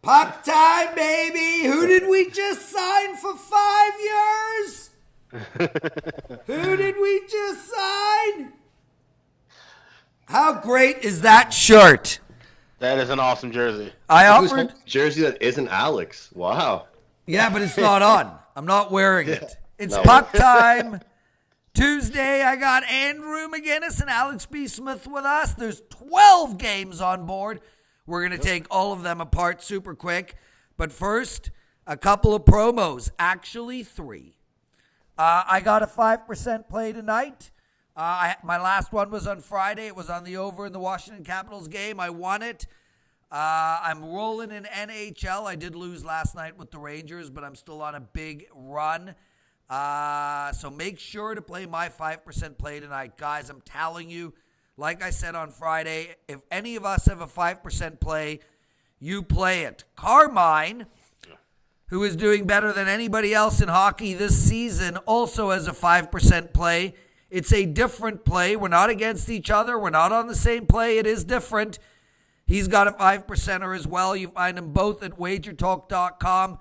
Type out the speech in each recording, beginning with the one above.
PuckTime, baby! Who did we just sign for 5 years? Who did we just sign? How great is that shirt? That is an awesome jersey. I offered jersey that isn't Alex. Wow. Yeah, but it's not on. I'm not wearing it. It's PuckTime. Tuesday, I got Andrew McInnis and Alex B. Smith with us. There's 12 games on board. We're going to take all of them apart super quick. But first, a couple of promos. Actually, 3. I got a 5% play tonight. My last one was on Friday. It was on the over in the Washington Capitals game. I won it. I'm rolling in NHL. I did lose last night with the Rangers, but I'm still on a big run. So make sure to play my 5% play tonight. Guys, I'm telling you, like I said on Friday, if any of us have a 5% play, you play it. Carmine, who is doing better than anybody else in hockey this season, also has a 5% play. It's a different play. We're not against each other. We're not on the same play. It is different. He's got a 5%er as well. You find them both at wagertalk.com.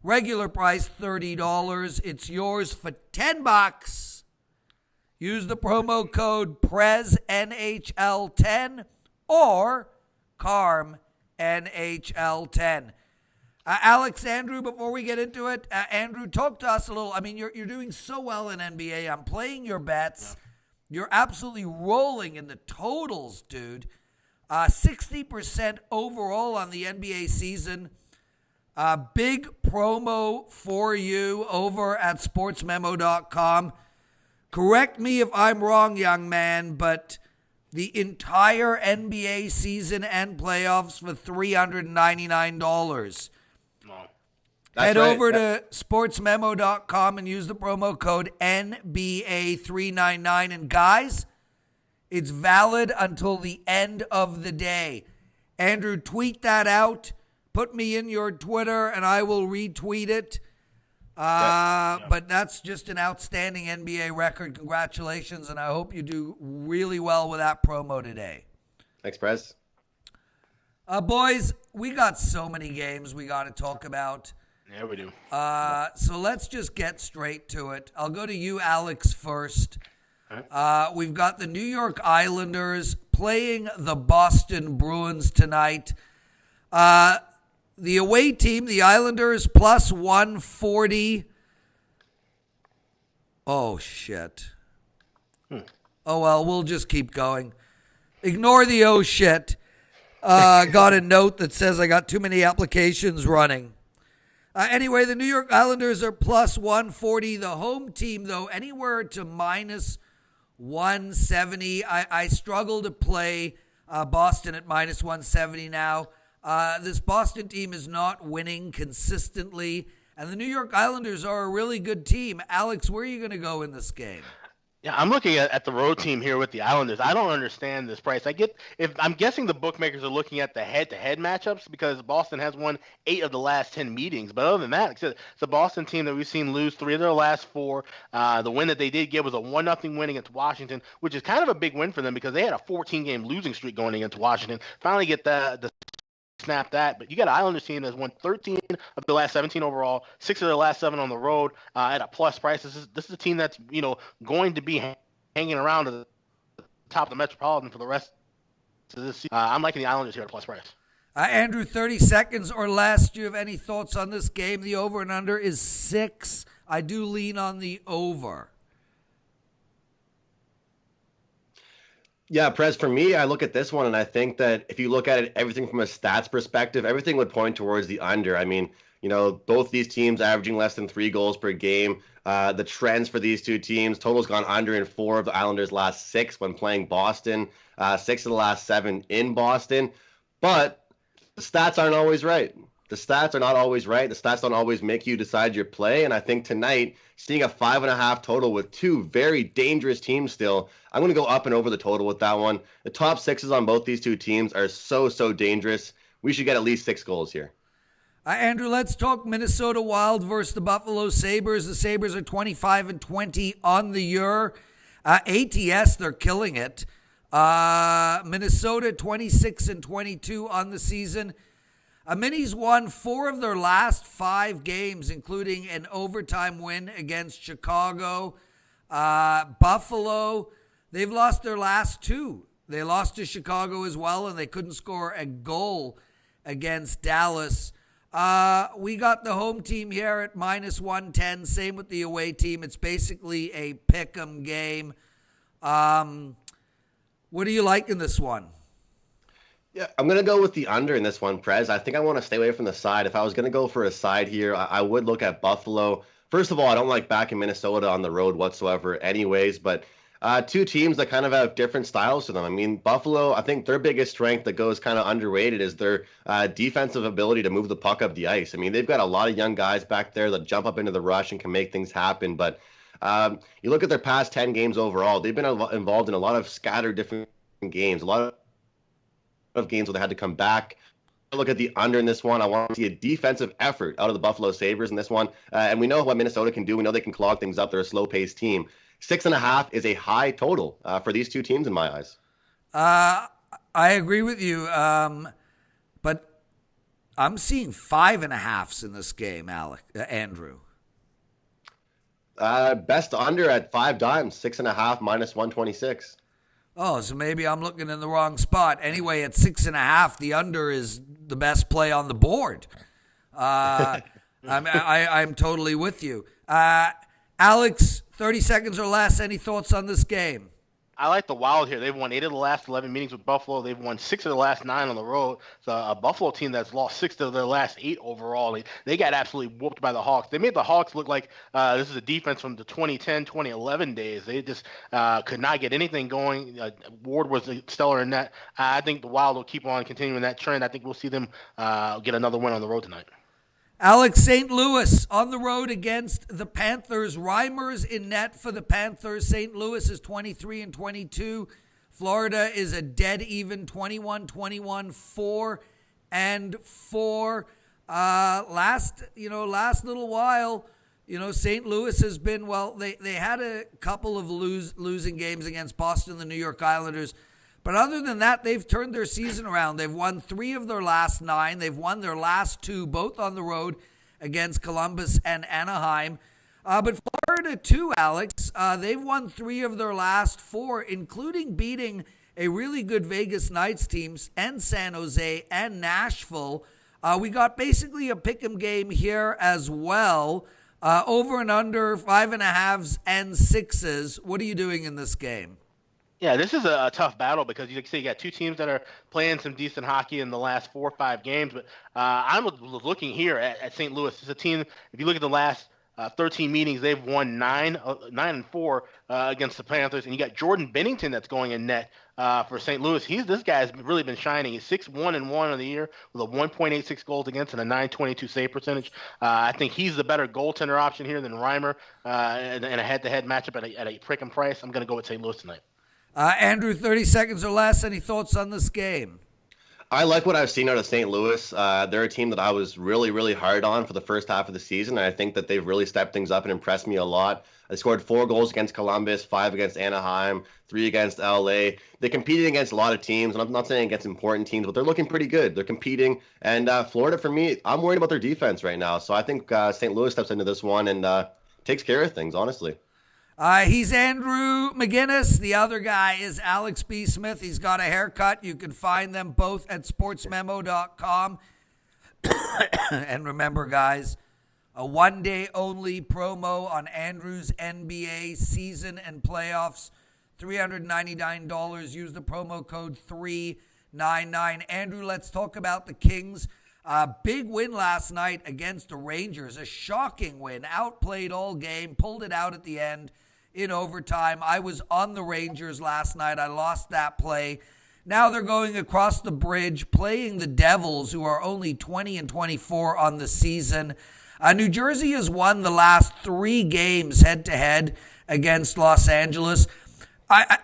Regular price, $30. It's yours for $10. Use the promo code Prez NHL10 or Carm NHL10. Alex, Andrew, before we get into it, Andrew, talk to us a little. I mean, you're doing so well in NBA. I'm playing your bets. You're absolutely rolling in the totals, dude. 60% overall on the NBA season. Big promo for you over at sportsmemo.com. Correct me if I'm wrong, young man, but the entire NBA season and playoffs for $399. Head over to sportsmemo.com and use the promo code NBA399. And guys, it's valid until the end of the day. Andrew, tweet that out. Put me in your Twitter, and I will retweet it. But that's just an outstanding NBA record. Congratulations, and I hope you do really well with that promo today. Thanks, Prez. Boys, we got so many games we got to talk about. Yeah, we do. So let's just get straight to it. I'll go to you, Alex, first. We've got the New York Islanders playing the Boston Bruins tonight. The away team, the Islanders, plus 140. Oh, shit. Oh, well, we'll just keep going. Ignore the oh, shit. Got a note that says I got too many applications running. Anyway, the New York Islanders are plus 140. The home team, though, anywhere to minus 170. I struggle to play Boston at minus 170 now. This Boston team is not winning consistently, and the New York Islanders are a really good team. Alex, where are you going to go in this game? Yeah, I'm looking at the road team here with the Islanders. I don't understand this price. I'm guessing the bookmakers are looking at the head-to-head matchups because Boston has won 8 of the last 10 meetings. But other than that, it's a Boston team that we've seen lose 3 of their last 4. The win that they did get was a 1-0 win against Washington, which is kind of a big win for them because they had a 14-game losing streak going against Washington. Finally get the snap that, but you got an Islanders team that's won 13 of the last 17 overall, 6 of their last 7 on the road at a plus price. This is a team that's going to be hanging around at the top of the Metropolitan for the rest of this season. I'm liking the Islanders here at a plus price. Andrew, 30 seconds or less. Do you have any thoughts on this game? The over and under is 6. I do lean on the over. Yeah, Prez, for me, I look at this one and I think that if you look at it, everything from a stats perspective, everything would point towards the under. I mean, both these teams averaging less than 3 goals per game. The trends for these two teams, total's gone under in 4 of the Islanders' last 6 when playing Boston, 6 of the last 7 in Boston. But the stats aren't always right. The stats are not always right. The stats don't always make you decide your play. And I think tonight, seeing a 5.5 total with 2 very dangerous teams still, I'm going to go up and over the total with that one. The top 6s on both these two teams are so dangerous. We should get at least 6 goals here. Andrew, let's talk Minnesota Wild versus the Buffalo Sabres. The Sabres are 25-20 on the year. ATS, they're killing it. Minnesota 26-22 on the season. Minis won 4 of their last 5 games, including an overtime win against Chicago. Buffalo, they've lost their last 2. They lost to Chicago as well, and they couldn't score a goal against Dallas. We got the home team here at -110. Same with the away team. It's basically a pick-em game. What do you like in this one? Yeah, I'm going to go with the under in this one, Prez. I think I want to stay away from the side. If I was going to go for a side here, I would look at Buffalo. First of all, I don't like back in Minnesota on the road whatsoever anyways, but two teams that kind of have different styles to them. I mean, Buffalo, I think their biggest strength that goes kind of underrated is their defensive ability to move the puck up the ice. I mean, they've got a lot of young guys back there that jump up into the rush and can make things happen, but you look at their past 10 games overall, they've been involved in a lot of scattered different games, a lot of games where they had to come back. Look at the under in this one. I want to see a defensive effort out of the Buffalo Sabres in this one. And we know what Minnesota can do. We know they can clog things up. They're a slow-paced team. 6.5 is a high total for these two teams in my eyes. I agree with you, but I'm seeing 5.5s in this game, Andrew. Best under at 5 dimes, 6.5 -126. Oh, so maybe I'm looking in the wrong spot. Anyway, at 6.5, the under is the best play on the board. I'm totally with you. Alex, 30 seconds or less. Any thoughts on this game? I like the Wild here. They've won 8 of the last 11 meetings with Buffalo. They've won 6 of the last 9 on the road. It's a Buffalo team that's lost 6 of their last 8 overall. They got absolutely whooped by the Hawks. They made the Hawks look like this is a defense from the 2010, 2011 days. They just could not get anything going. Ward was stellar in that. I think the Wild will keep on continuing that trend. I think we'll see them get another win on the road tonight. Alex, St. Louis on the road against the Panthers. Reimers in net for the Panthers. St. Louis is 23-22. Florida is a dead even 21-21, 4-4. Last little while, St. Louis has been, they had a couple of losing games against Boston, the New York Islanders. But other than that, they've turned their season around. They've won 3 of their last 9. They've won their last 2, both on the road against Columbus and Anaheim. But Florida, too, Alex, they've won 3 of their last 4, including beating a really good Vegas Knights teams and San Jose and Nashville. We got basically a pick'em game here as well. Over and under 5.5s and 6s. What are you doing in this game? Yeah, this is a tough battle because you got 2 teams that are playing some decent hockey in the last 4 or 5 games. But I'm looking here at St. Louis. It's a team, if you look at the last 13 meetings, they've won 9-4 against the Panthers. And you got Jordan Bennington that's going in net for St. Louis. This guy's really been shining. He's 6-1-1 on the year with a 1.86 goals against and a 922 save percentage. I think he's the better goaltender option here than Reimer in a head-to-head matchup at a pick 'em price. I'm going to go with St. Louis tonight. Andrew, 30 seconds or less. Any thoughts on this game? I like what I've seen out of St. Louis. They're a team that I was really, really hard on for the first half of the season, and I think that they've really stepped things up and impressed me a lot. They scored 4 goals against Columbus, 5 against Anaheim, 3 against LA. They competed against a lot of teams, and I'm not saying against important teams, but they're looking pretty good. They're competing, and Florida, for me, I'm worried about their defense right now. So I think St. Louis steps into this one and takes care of things, honestly. He's Andrew McInnis. The other guy is Alex B. Smith. He's got a haircut. You can find them both at sportsmemo.com. And remember, guys, a one-day only promo on Andrew's NBA season and playoffs. $399. Use the promo code 399. Andrew, let's talk about the Kings. Big win last night against the Rangers. A shocking win. Outplayed all game. Pulled it out at the end in overtime. I was on the Rangers last night. I lost that play. Now they're going across the bridge, playing the Devils, who are only 20-24 on the season. New Jersey has won the last 3 games head-to-head against Los Angeles.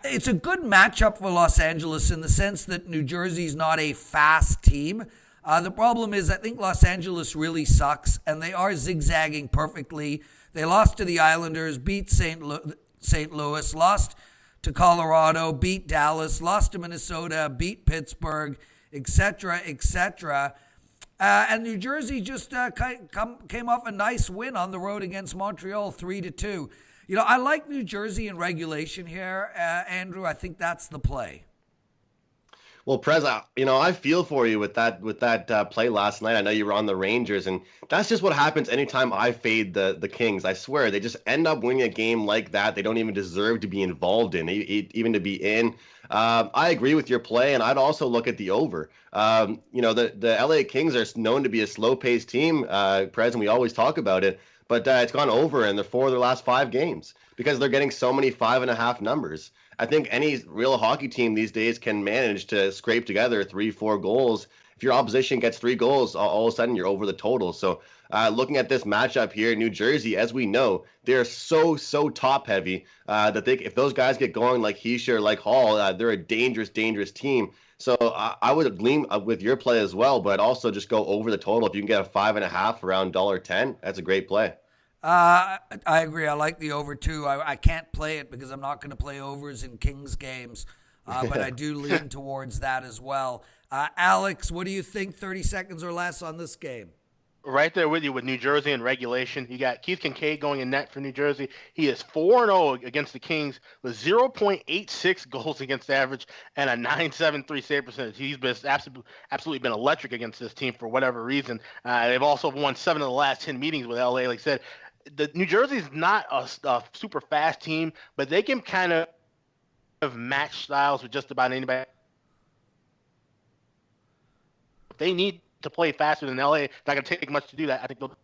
It's a good matchup for Los Angeles in the sense that New Jersey's not a fast team. The problem is I think Los Angeles really sucks, and they are zigzagging perfectly. They lost to the Islanders, beat St. Louis, lost to Colorado, beat Dallas, lost to Minnesota, beat Pittsburgh, etc., etc. And New Jersey just came off a nice win on the road against Montreal, 3-2. I like New Jersey in regulation here, Andrew. I think that's the play. Well, Prez, I feel for you with that play last night. I know you were on the Rangers, and that's just what happens anytime I fade the Kings. I swear, they just end up winning a game like that. They don't even deserve to be involved in, even to be in. I agree with your play, and I'd also look at the over. The LA Kings are known to be a slow-paced team, Prez, and we always talk about it. But it's gone over in 4 of their last 5 games because they're getting so many 5.5 numbers. I think any real hockey team these days can manage to scrape together 3-4 goals. If your opposition gets 3 goals, all of a sudden you're over the total. So looking at this matchup here, New Jersey, as we know, they're so top heavy that if those guys get going like Hischier or like Hall, they're a dangerous team. So I would lean with your play as well, but also just go over the total. If you can get a 5.5 around $1.10, that's a great play. I agree. I like the over too. I can't play it because I'm not going to play overs in Kings games, but I do lean towards that as well. Alex, what do you think? 30 seconds or less on this game. Right there with you with New Jersey in regulation. You got Keith Kincaid going in net for New Jersey. He is 4-0 against the Kings with 0.86 goals against average and a .973 save percentage. He's been absolutely been electric against this team for whatever reason. They've also won 7 of the last 10 meetings with LA. Like I said, the New Jersey's not a super fast team, but they can kind of match styles with just about anybody. If they need to play faster than LA, it's not going to take much to do that. I think they'll.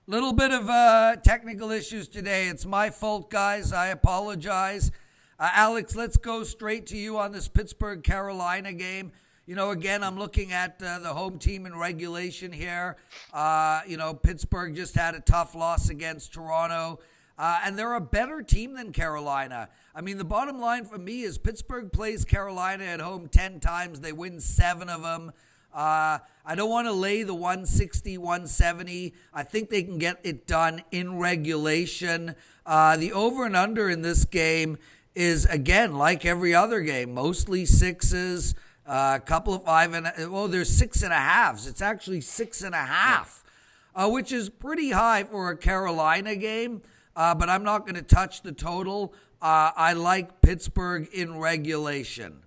Little bit of technical issues today. It's my fault, guys. I apologize. Alex, let's go straight to you on this Pittsburgh-Carolina game. Again, I'm looking at the home team in regulation here. Pittsburgh just had a tough loss against Toronto, and they're a better team than Carolina. I mean, the bottom line for me is Pittsburgh plays Carolina at home 10 times. They win 7 of them. I don't want to lay the 160, 170. I think they can get it done in regulation. The over and under in this game is, again, like every other game, mostly 6s. A couple of 5 there's 6.5s. It's actually 6.5, which is pretty high for a Carolina game. But I'm not going to touch the total. I like Pittsburgh in regulation.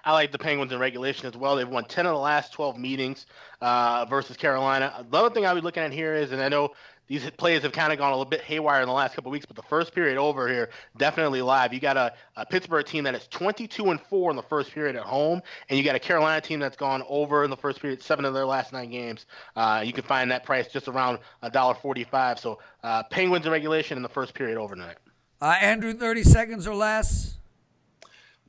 I like the Penguins in regulation as well. They've won 10 of the last 12 meetings versus Carolina. The other thing I'll be looking at here is, and I know these plays have kind of gone a little bit haywire in the last couple of weeks, but the first period over here, definitely live. You got a Pittsburgh team that is 22-4 in the first period at home, and you got a Carolina team that's gone over in the first period, 7 of their last 9 games. You can find that price just around $1.45. So Penguins in regulation in the first period over tonight. Andrew, 30 seconds or less.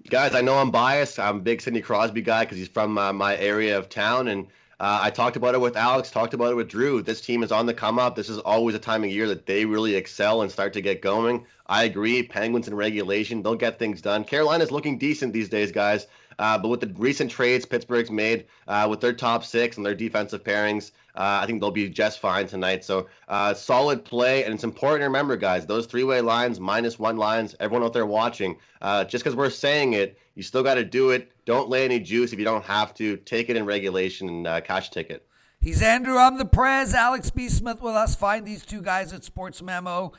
Guys, I know I'm biased. I'm a big Sidney Crosby guy because he's from my area of town, and I talked about it with Alex, talked about it with Drew. This team is on the come up. This is always a time of year that they really excel and start to get going. I agree. Penguins in regulation, they'll get things done. Carolina's looking decent these days, guys. But with the recent trades Pittsburgh's made with their top 6 and their defensive pairings, I think they'll be just fine tonight. So solid play. And it's important to remember, guys, those 3-way lines, -1 lines, everyone out there watching, just because we're saying it, you still got to do it. Don't lay any juice if you don't have to. Take it in regulation and cash ticket. He's Andrew. I'm the Prez. Alex B. Smith with us. Find these two guys at Sports Memo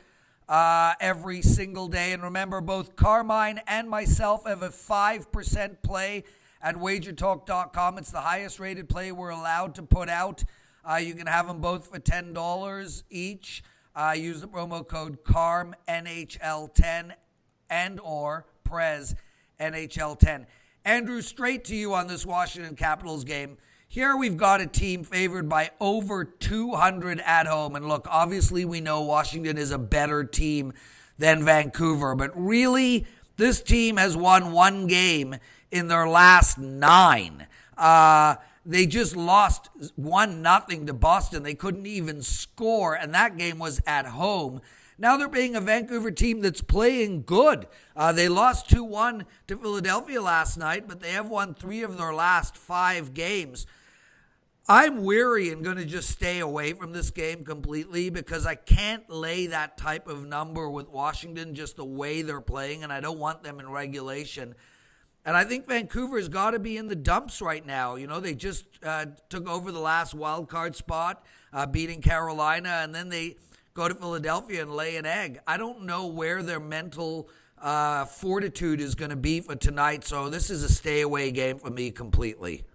every single day. And remember, both Carmine and myself have a 5% play at wagertalk.com. It's the highest rated play we're allowed to put out. You can have them both for $10 each. Use the promo code CARM NHL10 and or Prez NHL10. Andrew, straight to you on this Washington Capitals game. Here we've got a team favored by over 200 at home. And look, obviously we know Washington is a better team than Vancouver. But really, this team has won 1 game in their last 9. They just lost 1-0 to Boston. They couldn't even score, and that game was at home. Now they're playing a Vancouver team that's playing good. They lost 2-1 to Philadelphia last night, but they have won 3 of their last 5 games. I'm weary and going to just stay away from this game completely because I can't lay that type of number with Washington just the way they're playing, and I don't want them in regulation. And I think Vancouver's got to be in the dumps right now. You know, they just took over the last wild card spot, beating Carolina, and then they go to Philadelphia and lay an egg. I don't know where their mental fortitude is going to be for tonight, so this is a stay-away game for me completely.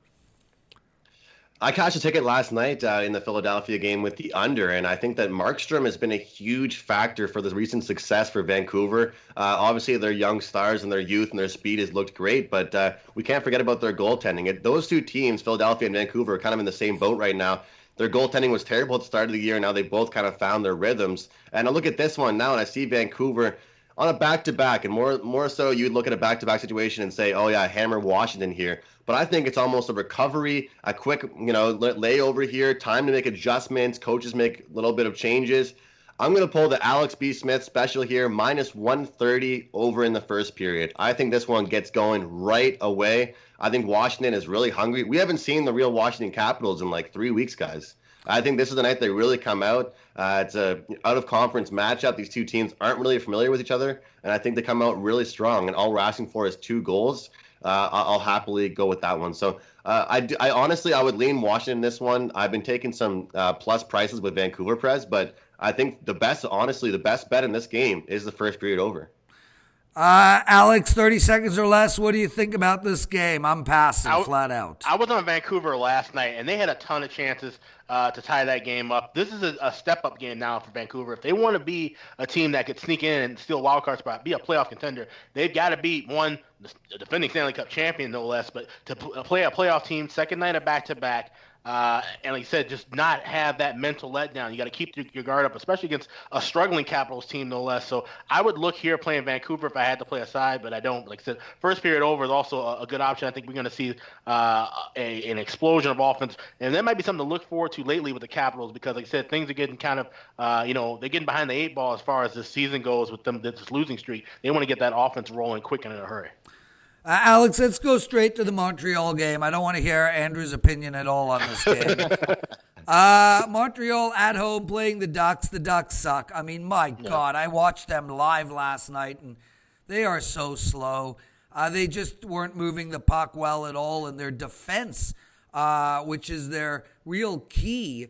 I cashed a ticket last night in the Philadelphia game with the under, and I think that Markstrom has been a huge factor for the recent success for Vancouver. Obviously, their young stars and their youth and their speed has looked great, but we can't forget about their goaltending. Those two teams, Philadelphia and Vancouver, are kind of in the same boat right now. Their goaltending was terrible at the start of the year. Now they both kind of found their rhythms. And I look at this one now, and I see Vancouver on a back-to-back, and more so you'd look at a back-to-back situation and say, oh, yeah, hammer Washington here. But I think it's almost a recovery, a quick, layover here, time to make adjustments, coaches make a little bit of changes. I'm going to pull the Alex B. Smith special here, minus 130 over in the first period. I think this one gets going right away. I think Washington is really hungry. We haven't seen the real Washington Capitals in like 3 weeks, guys. I think this is the night they really come out. It's a out-of-conference matchup. These two teams aren't really familiar with each other, and I think they come out really strong, and all we're asking for is 2 goals. I'll happily go with that one. So I honestly, I would lean Washington in this one. I've been taking some plus prices with Vancouver, Prez, but I think the best bet in this game is the first period over. Alex, 30 seconds or less. What do you think about this game? I'm passing flat out. I was on Vancouver last night, and they had a ton of chances to tie that game up. This is a step-up game now for Vancouver. If they want to be a team that could sneak in and steal a wild card spot, be a playoff contender, they've got to beat the defending Stanley Cup champion, no less, but to play a playoff team, second night of back-to-back, and like you said, just not have that mental letdown. You got to keep your guard up, especially against a struggling Capitals team, no less. So I would look here playing Vancouver if I had to play a side, but I don't. Like I said, first period over is also a good option. I think we're going to see an explosion of offense, and that might be something to look forward to lately with the Capitals because, like I said, things are getting kind of, they're getting behind the 8 ball as far as this season goes with them, this losing streak. They want to get that offense rolling quick and in a hurry. Alex, let's go straight to the Montreal game. I don't want to hear Andrew's opinion at all on this game. Montreal at home playing the Ducks. The Ducks suck. I mean, my God, I watched them live last night, and they are so slow. They just weren't moving the puck well at all, and their defense, which is their real key,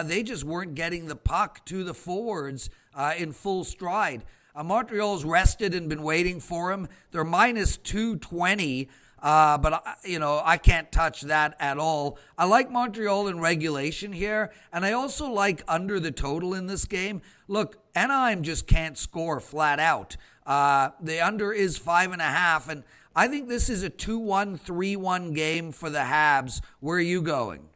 they just weren't getting the puck to the forwards in full stride. Montreal's rested and been waiting for him. They're minus 220, but I can't touch that at all. I like Montreal in regulation here, and I also like under the total in this game. Look, Anaheim just can't score flat out. The under is 5.5, and I think this is a 2-1, 3-1 game for the Habs. Where are you going?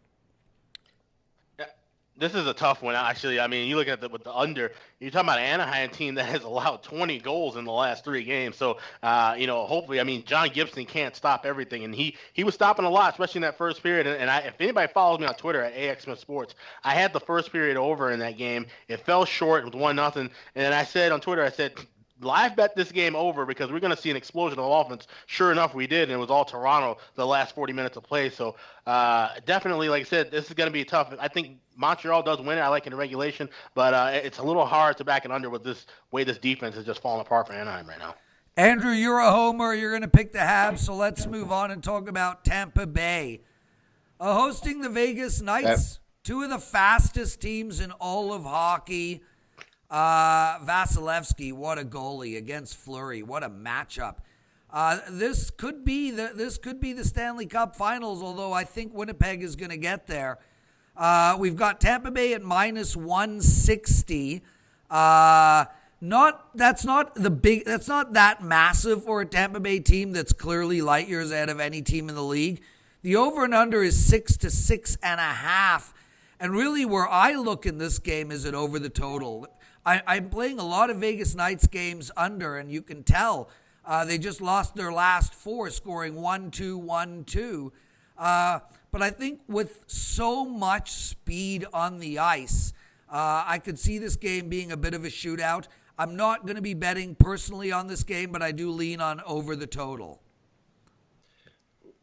This is a tough one, actually. I mean, you look at with the under, you're talking about an Anaheim team that has allowed 20 goals in the last 3 games. So, hopefully, I mean, John Gibson can't stop everything, and he was stopping a lot, especially in that first period. And if anybody follows me on Twitter at AXSmith Sports, I had the first period over in that game. It fell short with 1-0, and I said on Twitter, live bet this game over because we're going to see an explosion of offense. Sure enough, we did, and it was all Toronto the last 40 minutes of play. So definitely, like I said, this is going to be tough. I think Montreal does win it. I like it in regulation, but it's a little hard to back it under with this way this defense is just falling apart for Anaheim right now. Andrew, you're a homer. You're going to pick the Habs, so let's move on and talk about Tampa Bay. Hosting the Vegas Knights, two of the fastest teams in all of hockey. Vasilevsky, what a goalie against Fleury. What a matchup. This could be the Stanley Cup Finals, although I think Winnipeg is going to get there. We've got Tampa Bay at minus 160. That's not that massive for a Tampa Bay team that's clearly light years ahead of any team in the league. The over and under is 6 to 6.5. And really where I look in this game is it over the total. I'm playing a lot of Vegas Knights games under, and you can tell they just lost their last 4, scoring 1-2, 1-2. But I think with so much speed on the ice, I could see this game being a bit of a shootout. I'm not going to be betting personally on this game, but I do lean on over the total.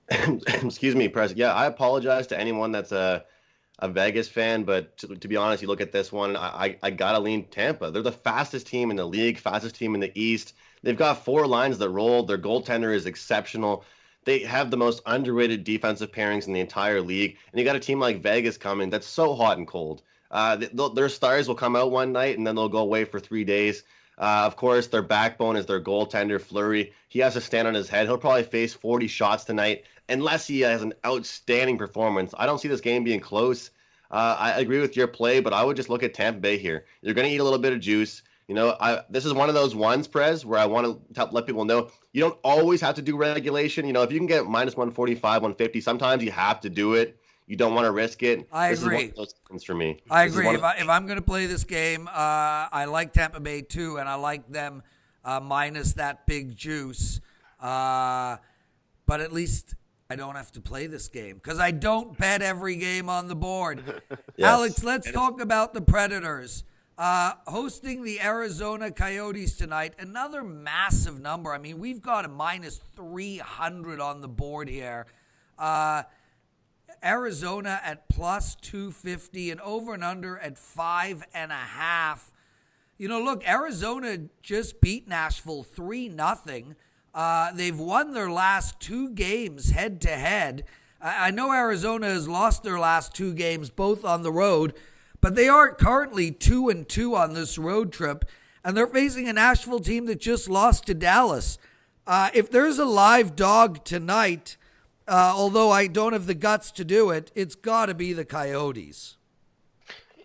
Excuse me, Prez. Yeah, I apologize to anyone that's a Vegas fan, but to be honest, you look at this one, I got to lean Tampa. They're the fastest team in the league, fastest team in the East. They've got 4 lines that roll. Their goaltender is exceptional. They have the most underrated defensive pairings in the entire league. And you got a team like Vegas coming that's so hot and cold. Their stars will come out one night and then they'll go away for 3 days. Of course, their backbone is their goaltender, Fleury. He has to stand on his head. He'll probably face 40 shots tonight unless he has an outstanding performance. I don't see this game being close. I agree with your play, but I would just look at Tampa Bay here. You're going to eat a little bit of juice. This is one of those ones, Prez, where I want to let people know you don't always have to do regulation. If you can get minus 145, 150, sometimes you have to do it. You don't want to risk it. I agree. This is one of those things for me. I agree. If I'm going to play this game, I like Tampa Bay too, and I like them minus that big juice. But at least I don't have to play this game because I don't bet every game on the board. Yes. Alex, let's talk about the Predators. Hosting the Arizona Coyotes tonight, another massive number. I mean, we've got a minus 300 on the board here. Arizona at plus 250 and over and under at 5.5. Look, Arizona just beat Nashville 3-0. They've won their last 2 games head-to-head. I know Arizona has lost their last 2 games, both on the road, but they are currently 2-2 on this road trip, and they're facing a Nashville team that just lost to Dallas. If there's a live dog tonight, although I don't have the guts to do it, it's got to be the Coyotes.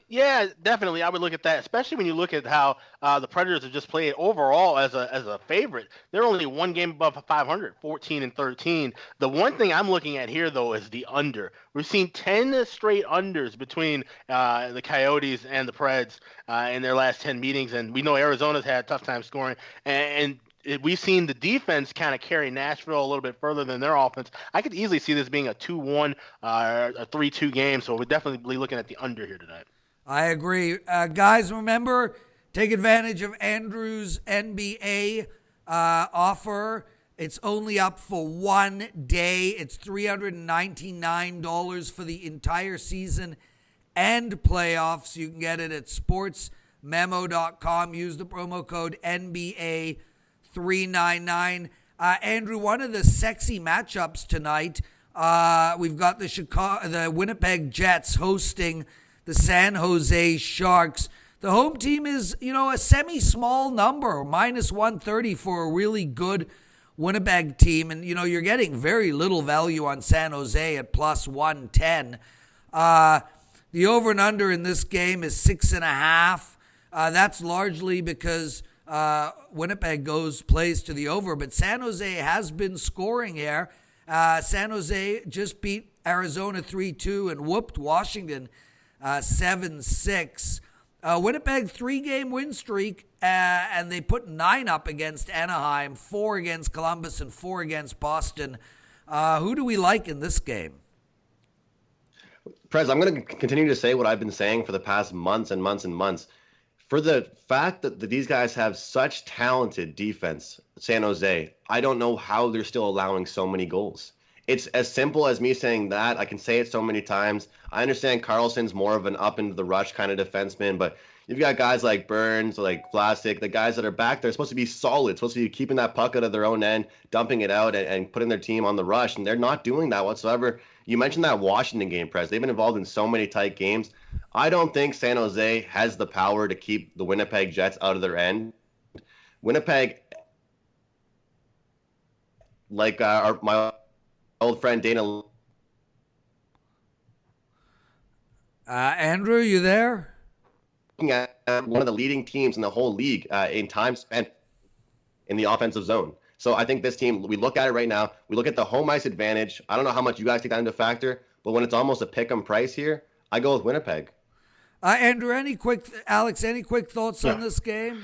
Yeah, definitely. I would look at that, especially when you look at how the Predators have just played overall as a favorite. They're only 1 game above 500, 14-13. The one thing I'm looking at here, though, is the under. We've seen 10 straight unders between the Coyotes and the Preds in their last 10 meetings, and we know Arizona's had a tough time scoring. And we've seen the defense kind of carry Nashville a little bit further than their offense. I could easily see this being a 2-1 or a 3-2 game, so we're definitely looking at the under here tonight. I agree. Guys, remember, take advantage of Andrew's NBA offer. It's only up for 1 day. It's $399 for the entire season and playoffs. You can get it at sportsmemo.com. Use the promo code NBA399. Andrew, one of the sexy matchups tonight, we've got the Winnipeg Jets hosting the San Jose Sharks. The home team is, a semi-small number, minus 130 for a really good Winnipeg team. And, you're getting very little value on San Jose at plus 110. The over and under in this game is 6.5. That's largely because Winnipeg plays to the over. But San Jose has been scoring here. San Jose just beat Arizona 3-2 and whooped Washington 7-6. Winnipeg 3-game win streak, and they put 9 up against Anaheim, 4 against Columbus, and 4 against Boston. Who do we like in this game? Prez, I'm going to continue to say what I've been saying for the past months and months and months. For the fact that these guys have such talented defense, San Jose, I don't know how they're still allowing so many goals. It's as simple as me saying that. I can say it so many times. I understand Carlson's more of an up into the rush kind of defenseman, but you've got guys like Burns, like Vlasic, the guys that are back there are supposed to be solid, supposed to be keeping that puck out of their own end, dumping it out, and putting their team on the rush, and they're not doing that whatsoever. You mentioned that Washington game, Prez. They've been involved in so many tight games. I don't think San Jose has the power to keep the Winnipeg Jets out of their end. Winnipeg, like my old friend Dana. Andrew, you there? Looking at one of the leading teams in the whole league in time spent in the offensive zone. So I think this team, we look at it right now, we look at the home ice advantage. I don't know how much you guys take that into factor, but when it's almost a pick 'em price here, I go with Winnipeg. Andrew, Alex, any quick thoughts on this game?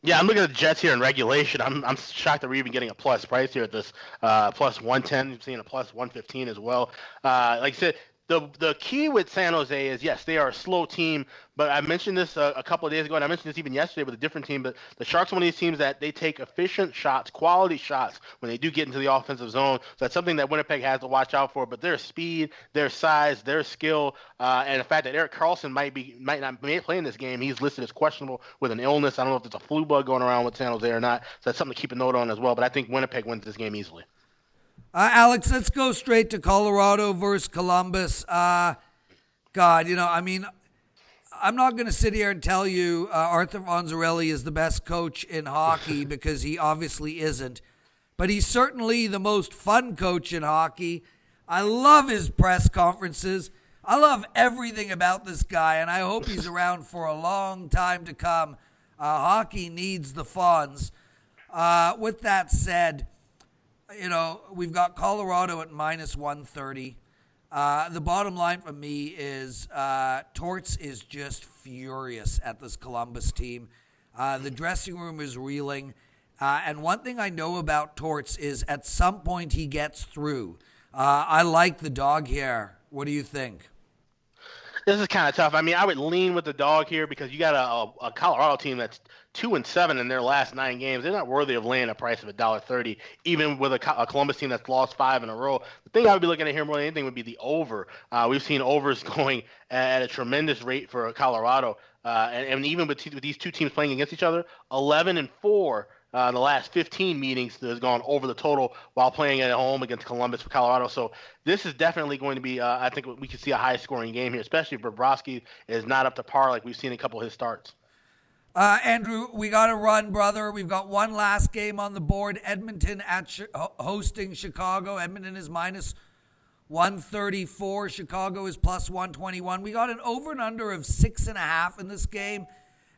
Yeah, I'm looking at the Jets here in regulation. I'm shocked that we're even getting a plus price here at this plus 110. You've seen a plus 115 as well. Like I said, the key with San Jose is, yes, they are a slow team, but I mentioned this a couple of days ago, and I mentioned this even yesterday with a different team, but the Sharks are one of these teams that they take efficient shots, quality shots, when they do get into the offensive zone. So that's something that Winnipeg has to watch out for, but their speed, their size, their skill, and the fact that Erik Karlsson might not play in this game. He's listed as questionable with an illness. I don't know if there's a flu bug going around with San Jose or not, so that's something to keep a note on as well, but I think Winnipeg wins this game easily. Alex, let's go straight to Colorado versus Columbus. God, I'm not going to sit here and tell you Arthur Fonzarelli is the best coach in hockey because he obviously isn't. But he's certainly the most fun coach in hockey. I love his press conferences. I love everything about this guy, and I hope he's around for a long time to come. Hockey needs the Fonz. With that said, we've got Colorado at minus 130. The bottom line for me is Torts is just furious at this Columbus team. The dressing room is reeling. And one thing I know about Torts is at some point he gets through. I like the dog here. What do you think? This is kind of tough. I mean, I would lean with the dog here because you got a Colorado team that's 2-7 in their last 9 games. They're not worthy of laying a price of $1.30, even with a Columbus team that's lost 5 in a row. The thing I would be looking at here more than anything would be the over. We've seen overs going at a tremendous rate for Colorado, and even with these two teams playing against each other, 11-4. The last 15 meetings has gone over the total while playing at home against Columbus for Colorado. So this is definitely going to be, I think we could see a high-scoring game here, especially if Bobrovsky is not up to par like we've seen in a couple of his starts. Andrew, we got to run, brother. We've got one last game on the board. Edmonton hosting Chicago. Edmonton is minus 134. Chicago is plus 121. We got an over and under of 6.5 in this game.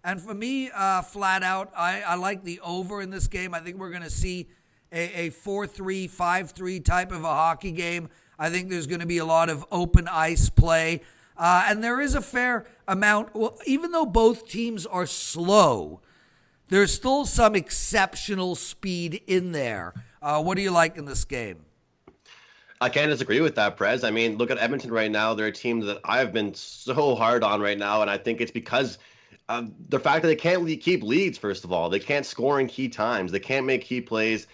And for me, flat out, I like the over in this game. I think we're going to see a 4-3, 5-3 type of a hockey game. I think there's going to be a lot of open ice play. And there is a fair amount, well, even though both teams are slow, there's still some exceptional speed in there. What do you like in this game? I can't disagree with that, Prez. I mean, look at Edmonton right now. They're a team that I've been so hard on right now, and I think it's because the fact that they can't keep leads, first of all. They can't score in key times. They can't make key plays.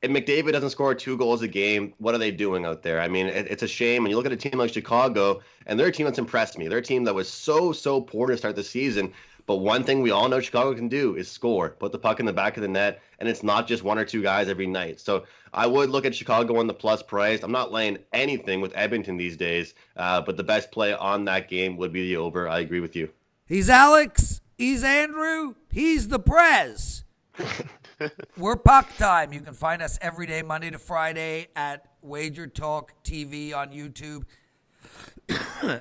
And McDavid doesn't score 2 goals a game. What are they doing out there? I mean, it's a shame. And you look at a team like Chicago, and they're a team that's impressed me. They're a team that was so poor to start the season. But one thing we all know Chicago can do is score, put the puck in the back of the net, and it's not just 1 or 2 guys every night. So I would look at Chicago on the plus price. I'm not laying anything with Edmonton these days, but the best play on that game would be the over. I agree with you. He's Alex. He's Andrew. He's the Prez. We're PuckTime. You can find us every day, Monday to Friday, at Wager Talk TV on YouTube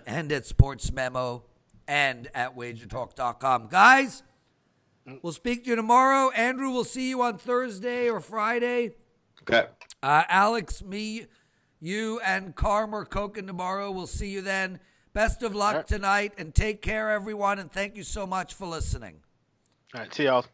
and at Sports Memo and at wagertalk.com. Guys, we'll speak to you tomorrow. Andrew, we'll see you on Thursday or Friday. Okay. Alex, me, you, and Carm are cooking tomorrow. We'll see you then. Best of luck tonight, and take care, everyone, and thank you so much for listening. All right, see y'all.